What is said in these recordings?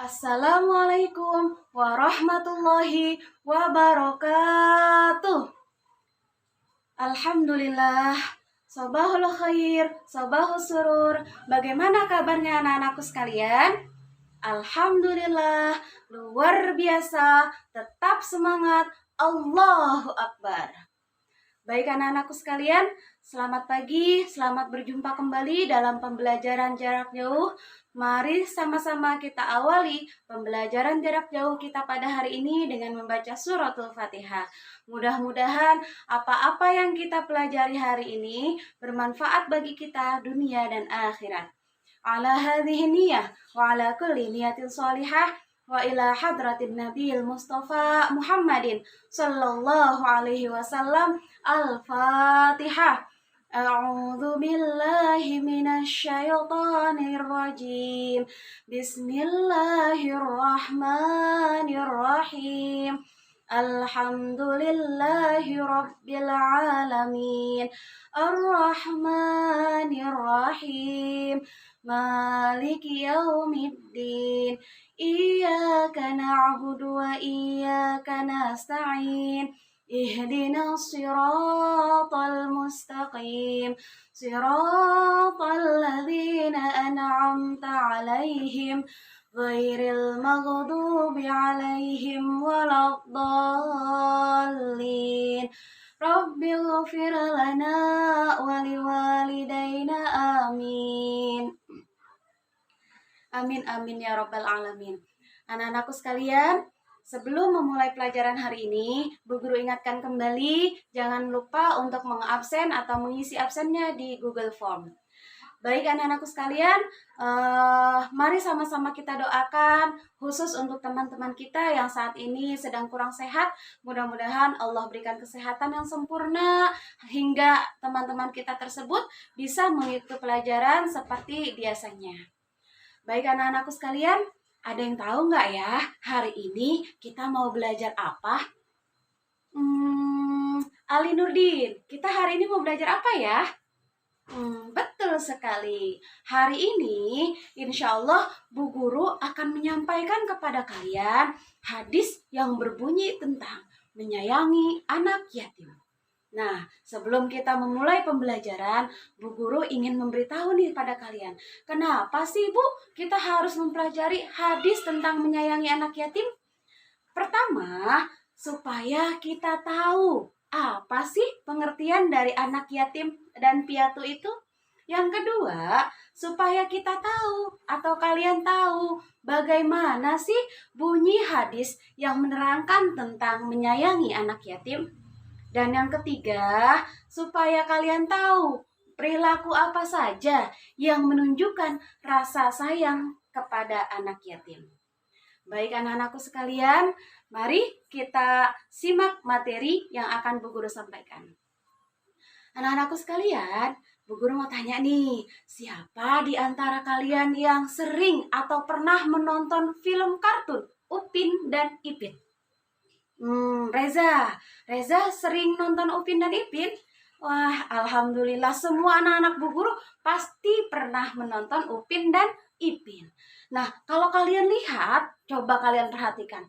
Assalamualaikum warahmatullahi wabarakatuh. Alhamdulillah. Sobahul khair, sobahul surur. Bagaimana kabarnya anak-anakku sekalian? Alhamdulillah, luar biasa. Tetap semangat. Allahu Akbar. Baik anak-anakku sekalian, selamat pagi, selamat berjumpa kembali dalam pembelajaran jarak jauh. Mari sama-sama kita awali pembelajaran jarak jauh kita pada hari ini dengan membaca suratul Fatihah. Mudah-mudahan apa-apa yang kita pelajari hari ini bermanfaat bagi kita dunia dan akhirat. Ala hadhihi niyah wa ala kulli niyatin shalihah wa ila hadratin nabiyil mustafa Muhammadin sallallahu alaihi wasallam. Al-Fatihah. A'udzu billahi minasy syaithanir rajim. Bismillahirrahmanirrahim. Alhamdulillahi rabbil alamin. Ar-Rahmanir-Rahim. Maliki yaumiddin. Iyyaka na'budu wa iyyaka nasta'in. Ihdinas siratal mustaqim. Siratal ladzina an'amta 'alaihim ghairil maghdubi 'alaihim waladdallin. Rabbighfir lana wa liwalidayna amin. Amin amin ya rabbal alamin. Anak-anakku sekalian, sebelum memulai pelajaran hari ini, Bu Guru ingatkan kembali, jangan lupa untuk mengabsen atau mengisi absennya di Google Form. Baik anak-anakku sekalian, mari sama-sama kita doakan khusus untuk teman-teman kita yang saat ini sedang kurang sehat. Mudah-mudahan Allah berikan kesehatan yang sempurna hingga teman-teman kita tersebut bisa mengikuti pelajaran seperti biasanya. Baik anak-anakku sekalian, ada yang tahu nggak ya hari ini kita mau belajar apa? Ali Nurdin, kita hari ini mau belajar apa ya? Betul sekali. Hari ini insya Allah Bu Guru akan menyampaikan kepada kalian hadis yang berbunyi tentang menyayangi anak yatim. Nah, sebelum kita memulai pembelajaran, Bu Guru ingin memberitahu nih pada kalian. Kenapa sih Bu kita harus mempelajari hadis tentang menyayangi anak yatim? Pertama, supaya kita tahu apa sih pengertian dari anak yatim dan piatu itu. Yang kedua, supaya kita tahu atau kalian tahu bagaimana sih bunyi hadis yang menerangkan tentang menyayangi anak yatim. Dan yang ketiga, supaya kalian tahu perilaku apa saja yang menunjukkan rasa sayang kepada anak yatim. Baik anak-anakku sekalian, mari kita simak materi yang akan Bu Guru sampaikan. Anak-anakku sekalian, Bu Guru mau tanya nih, siapa di antara kalian yang sering atau pernah menonton film kartun Upin dan Ipin? Reza sering nonton Upin dan Ipin? Wah, alhamdulillah semua anak-anak Bu Guru pasti pernah menonton Upin dan Ipin. Nah, kalau kalian lihat, coba kalian perhatikan.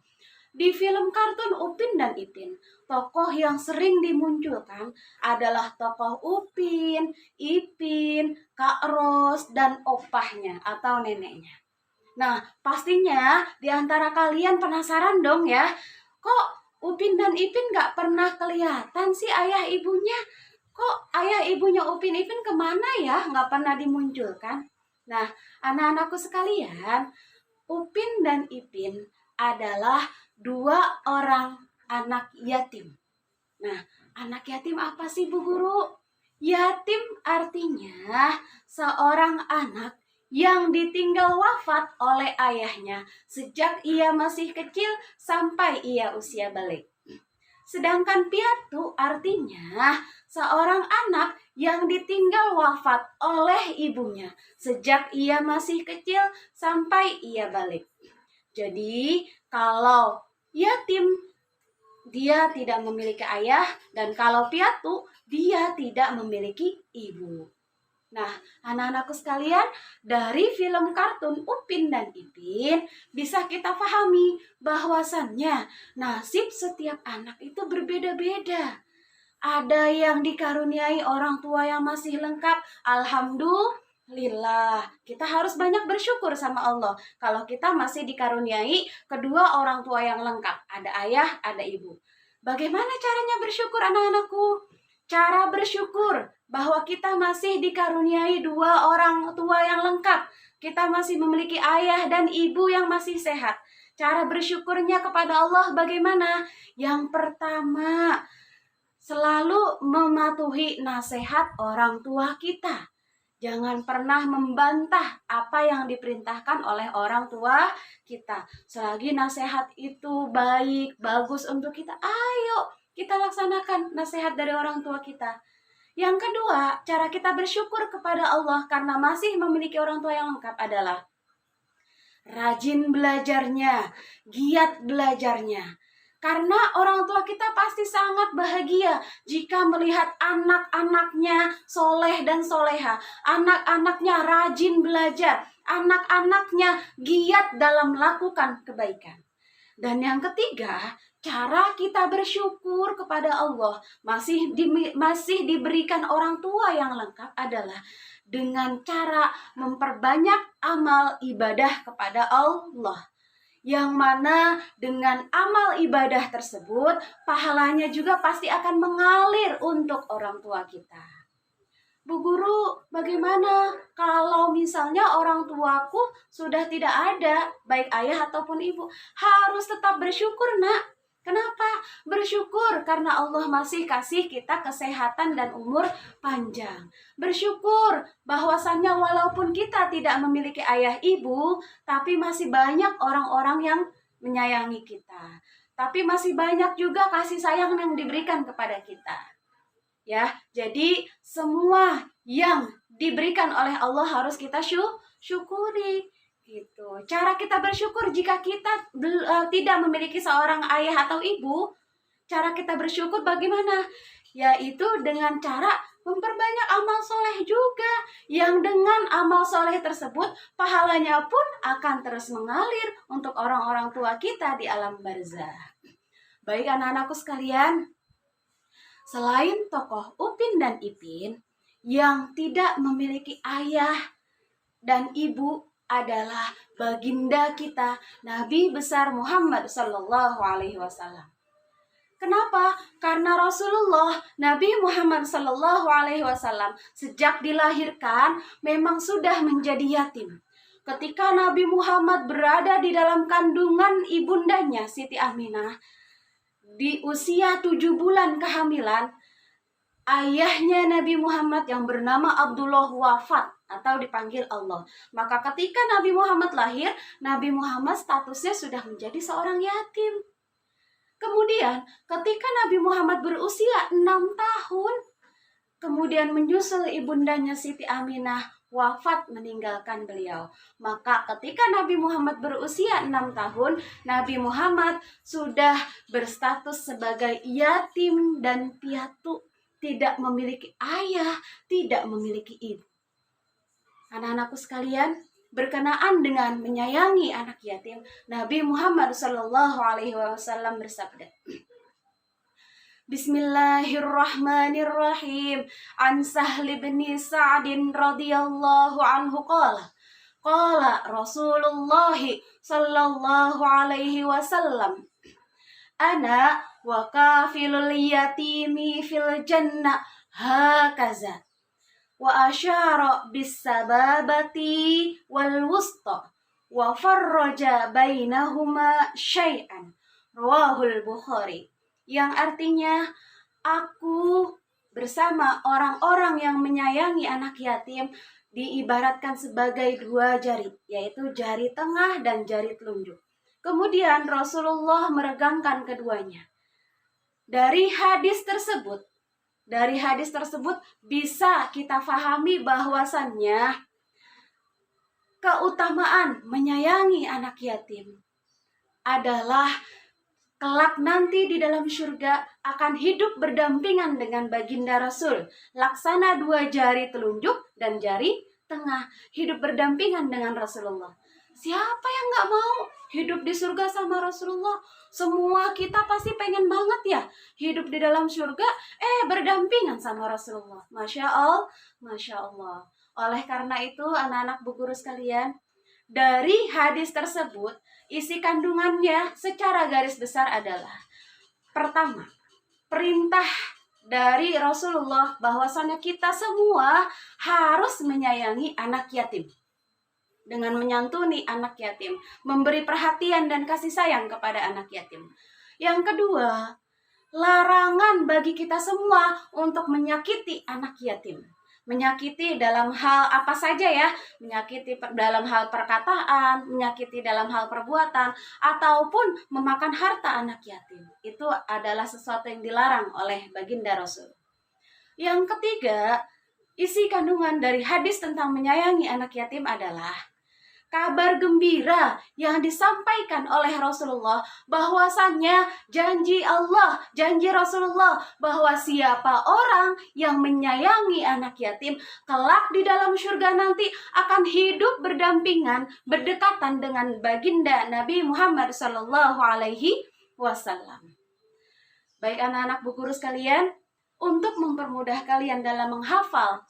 Di film kartun Upin dan Ipin, tokoh yang sering dimunculkan adalah tokoh Upin, Ipin, Kak Ros, dan opahnya atau neneknya. Nah, pastinya di antara kalian penasaran dong ya, kok Upin dan Ipin gak pernah kelihatan sih ayah ibunya? Kok ayah ibunya Upin Ipin kemana ya? Gak pernah dimunculkan. Nah, anak-anakku sekalian, Upin dan Ipin adalah dua orang anak yatim. Nah, anak yatim apa sih Bu Guru? Yatim artinya seorang anak yang ditinggal wafat oleh ayahnya sejak ia masih kecil sampai ia usia balik. Sedangkan piatu artinya seorang anak yang ditinggal wafat oleh ibunya sejak ia masih kecil sampai ia balik. Jadi kalau yatim dia tidak memiliki ayah, dan kalau piatu dia tidak memiliki ibu. Nah, anak-anakku sekalian, dari film kartun Upin dan Ipin bisa kita pahami bahwasannya nasib setiap anak itu berbeda-beda. Ada yang dikaruniai orang tua yang masih lengkap, alhamdulillah. Kita harus banyak bersyukur sama Allah. Kalau kita masih dikaruniai kedua orang tua yang lengkap, ada ayah, ada ibu. Bagaimana caranya bersyukur anak-anakku? Cara bersyukur bahwa kita masih dikaruniai dua orang tua yang lengkap. Kita masih memiliki ayah dan ibu yang masih sehat. Cara bersyukurnya kepada Allah bagaimana? Yang pertama, selalu mematuhi nasihat orang tua kita. Jangan pernah membantah apa yang diperintahkan oleh orang tua kita. Selagi nasihat itu baik, bagus untuk kita, ayo kita laksanakan nasihat dari orang tua kita. Yang kedua, cara kita bersyukur kepada Allah karena masih memiliki orang tua yang lengkap adalah rajin belajarnya, giat belajarnya. Karena orang tua kita pasti sangat bahagia jika melihat anak-anaknya soleh dan soleha. Anak-anaknya rajin belajar. Anak-anaknya giat dalam melakukan kebaikan. Dan yang ketiga, cara kita bersyukur kepada Allah masih diberikan orang tua yang lengkap adalah dengan cara memperbanyak amal ibadah kepada Allah. Yang mana dengan amal ibadah tersebut, pahalanya juga pasti akan mengalir untuk orang tua kita. Bu Guru, bagaimana kalau misalnya orang tuaku sudah tidak ada, baik ayah ataupun ibu? Harus tetap bersyukur, Nak. Kenapa? Bersyukur karena Allah masih kasih kita kesehatan dan umur panjang. Bersyukur bahwasannya walaupun kita tidak memiliki ayah ibu, tapi masih banyak orang-orang yang menyayangi kita. Tapi masih banyak juga kasih sayang yang diberikan kepada kita. Ya, jadi semua yang diberikan oleh Allah harus kita syukuri. Gitu. Cara kita bersyukur jika kita tidak memiliki seorang ayah atau ibu, cara kita bersyukur bagaimana? Yaitu dengan cara memperbanyak amal soleh juga. Yang dengan amal soleh tersebut, pahalanya pun akan terus mengalir untuk orang-orang tua kita di alam barzah. Baik anak-anakku sekalian, selain tokoh Upin dan Ipin, yang tidak memiliki ayah dan ibu adalah baginda kita Nabi besar Muhammad Sallallahu Alaihi Wasallam. Kenapa? Karena Rasulullah Nabi Muhammad Sallallahu Alaihi Wasallam sejak dilahirkan memang sudah menjadi yatim. Ketika Nabi Muhammad berada di dalam kandungan ibundanya Siti Aminah, di usia 7 bulan kehamilan, ayahnya Nabi Muhammad yang bernama Abdullah wafat atau dipanggil Allah. Maka ketika Nabi Muhammad lahir, Nabi Muhammad statusnya sudah menjadi seorang yatim. Kemudian ketika Nabi Muhammad berusia 6 tahun, kemudian menyusul ibundanya Siti Aminah wafat meninggalkan beliau. Maka ketika Nabi Muhammad berusia 6 tahun, Nabi Muhammad sudah berstatus sebagai yatim dan piatu, tidak memiliki ayah, tidak memiliki ibu. Anak-anakku sekalian, berkenaan dengan menyayangi anak yatim, Nabi Muhammad Sallallahu Alaihi Wasallam bersabda, Bismillahirrahmanirrahim. An Sahl bin Sa'd radhiyallahu anhu qala Rasulullah sallallahu alaihi wasallam, ana wa kafilul yatimi fil jannah hakaza. Wa asyara bis sababati wal wusta wa farraja bainahuma syai'an. Rawahul Bukhari. Yang artinya, aku bersama orang-orang yang menyayangi anak yatim diibaratkan sebagai 2 jari, yaitu jari tengah dan jari telunjuk. Kemudian Rasulullah meregangkan keduanya. Dari hadis tersebut bisa kita pahami bahwasannya keutamaan menyayangi anak yatim adalah kelak nanti di dalam surga akan hidup berdampingan dengan baginda Rasul. Laksana 2 jari telunjuk dan jari tengah. Hidup berdampingan dengan Rasulullah. Siapa yang gak mau hidup di surga sama Rasulullah? Semua kita pasti pengen banget ya hidup di dalam surga, berdampingan sama Rasulullah. Masya Allah, Masya Allah. Oleh karena itu anak-anak Bu Guru sekalian, dari hadis tersebut, isi kandungannya secara garis besar adalah: pertama, perintah dari Rasulullah bahwasannya kita semua harus menyayangi anak yatim. Dengan menyantuni anak yatim, memberi perhatian dan kasih sayang kepada anak yatim. Yang kedua, larangan bagi kita semua untuk menyakiti anak yatim. Menyakiti dalam hal apa saja ya, menyakiti dalam hal perkataan, menyakiti dalam hal perbuatan, ataupun memakan harta anak yatim. Itu adalah sesuatu yang dilarang oleh baginda Rasul. Yang ketiga, isi kandungan dari hadis tentang menyayangi anak yatim adalah kabar gembira yang disampaikan oleh Rasulullah bahwasannya janji Allah, janji Rasulullah bahwa siapa orang yang menyayangi anak yatim kelak di dalam surga nanti akan hidup berdampingan, berdekatan dengan baginda Nabi Muhammad SAW. Baik anak-anak Bu Guru sekalian, untuk mempermudah kalian dalam menghafal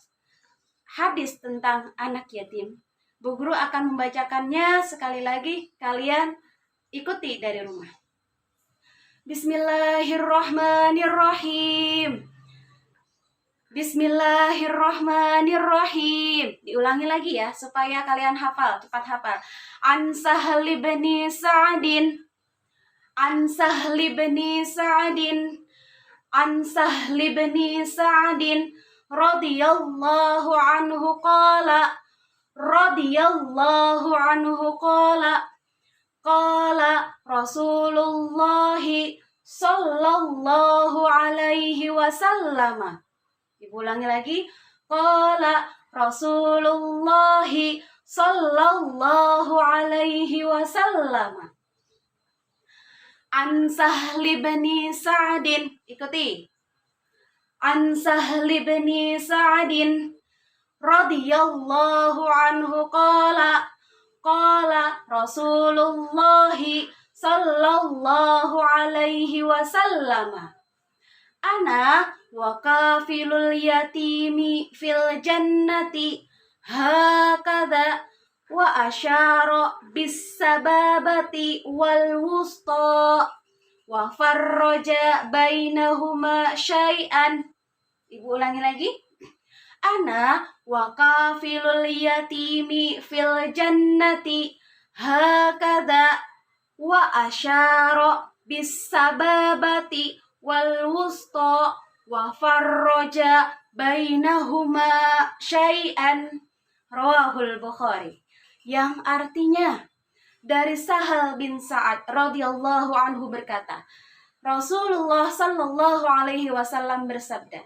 hadis tentang anak yatim, Bu Guru akan membacakannya sekali lagi, kalian ikuti dari rumah. Bismillahirrahmanirrahim. Bismillahirrahmanirrahim. Diulangi lagi ya, supaya kalian hafal, cepat hafal. An Sahli bin Sa'din. An Sahli bin Sa'din. An Sahli bin Sa'din. Radiyallahu anhu qala. Radiyallahu anhu qala Rasulullah sallallahu alaihi wasallam. Ibu ulangi lagi. Qala Rasulullah sallallahu alaihi wasallam. An Sahli bin Sa'din. Ikuti. An Sahli bin Sa'din radhiyallahu anhu qala Rasulullah sallallahu alaihi wasallam. Ana wa kafilul yatimi fil jannati hakadha wa asyara bis sababati wal wusta wa farraja bainahuma syai'an. Ibu ulangi lagi. Ana wa kafilul yatimi fil jannati hakadha wa asyara bis sababati wal wusta wa farraja bainahuma syai'an. Rawahul Bukhari. Yang artinya, dari Sahal bin Sa'ad radhiyallahu anhu berkata, Rasulullah sallallahu alaihi wasallam bersabda,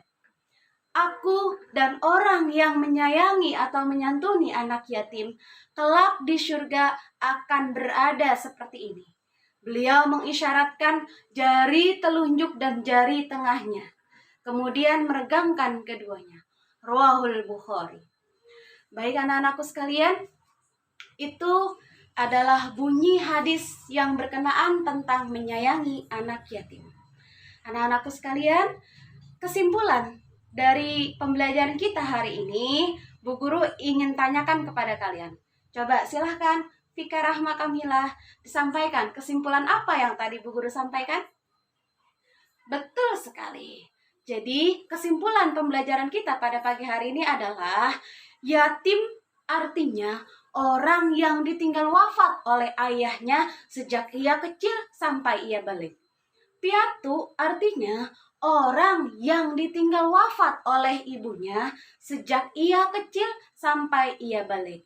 aku dan orang yang menyayangi atau menyantuni anak yatim kelak di surga akan berada seperti ini. Beliau mengisyaratkan jari telunjuk dan jari tengahnya, kemudian meregangkan keduanya. Rawahul Bukhari. Baik anak-anakku sekalian, itu adalah bunyi hadis yang berkenaan tentang menyayangi anak yatim. Anak-anakku sekalian, kesimpulan dari pembelajaran kita hari ini, Bu Guru ingin tanyakan kepada kalian. Coba silahkan Fika Rahma Kamilah disampaikan kesimpulan apa yang tadi Bu Guru sampaikan? Betul sekali. Jadi kesimpulan pembelajaran kita pada pagi hari ini adalah yatim artinya orang yang ditinggal wafat oleh ayahnya sejak ia kecil sampai ia balik. Piatu artinya orang yang ditinggal wafat oleh ibunya sejak ia kecil sampai ia balik.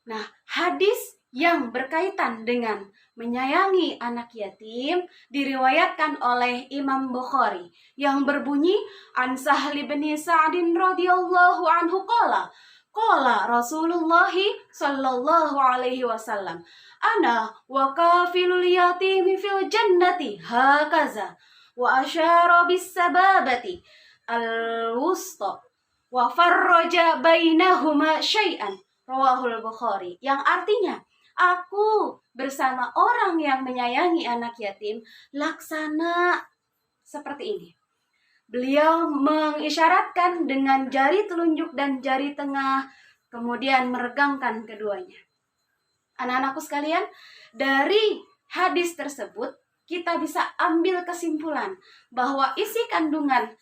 Nah, hadis yang berkaitan dengan menyayangi anak yatim diriwayatkan oleh Imam Bukhari yang berbunyi An Sahli bin Sa'din radhiyallahu anhu qala Qala Rasulullah sallallahu alaihi wasallam, ana wa kafilul yatimi fil jannati hakaza, wa asyara bis sababati al-wusta wa farraja bainahuma syai'an, rawahul Bukhari. Yang artinya, aku bersama orang yang menyayangi anak yatim laksana seperti ini. Beliau mengisyaratkan dengan jari telunjuk dan jari tengah, kemudian meregangkan keduanya. Anak-anakku sekalian, dari hadis tersebut kita bisa ambil kesimpulan bahwa isi kandungan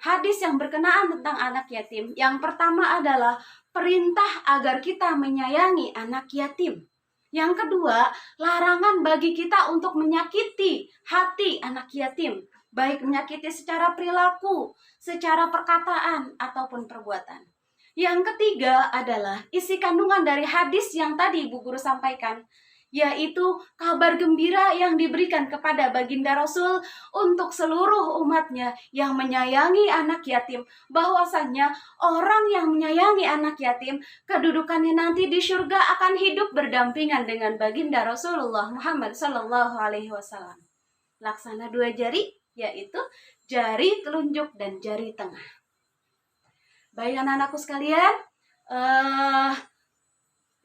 hadis yang berkenaan tentang anak yatim, yang pertama adalah perintah agar kita menyayangi anak yatim. Yang kedua, larangan bagi kita untuk menyakiti hati anak yatim, baik menyakiti secara perilaku, secara perkataan, ataupun perbuatan. Yang ketiga adalah isi kandungan dari hadis yang tadi Ibu Guru sampaikan, yaitu kabar gembira yang diberikan kepada baginda Rasul untuk seluruh umatnya yang menyayangi anak yatim, bahwasannya orang yang menyayangi anak yatim, kedudukannya nanti di surga akan hidup berdampingan dengan baginda Rasulullah Muhammad Sallallahu Alaihi Wasallam. Laksana dua jari, yaitu jari telunjuk dan jari tengah. Baik anak-anakku sekalian,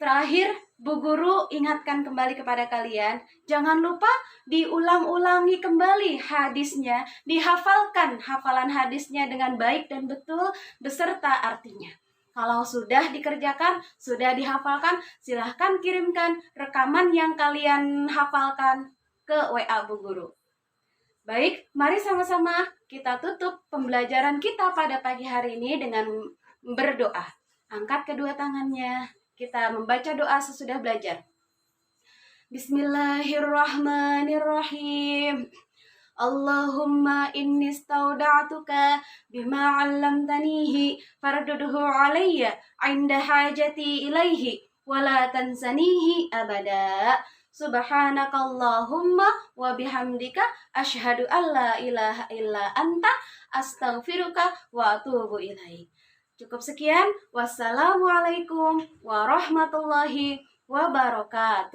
terakhir Bu Guru ingatkan kembali kepada kalian, jangan lupa diulang-ulangi kembali hadisnya, dihafalkan hafalan hadisnya dengan baik dan betul beserta artinya. Kalau sudah dikerjakan, sudah dihafalkan, silahkan kirimkan rekaman yang kalian hafalkan ke WA Bu Guru. Baik, mari sama-sama kita tutup pembelajaran kita pada pagi hari ini dengan berdoa. Angkat kedua tangannya, kita membaca doa sesudah belajar. Bismillahirrahmanirrahim. Allahumma inni stauda'tuka bima 'allamtanihi fardudhu 'alayya 'inda hajati ilaihi wa la tansanihi abada. Subhanakallahumma wa bihamdika asyhadu an la ilaha illa anta astaghfiruka wa atubu ilaik. Cukup sekian. Wassalamualaikum warahmatullahi wabarakatuh.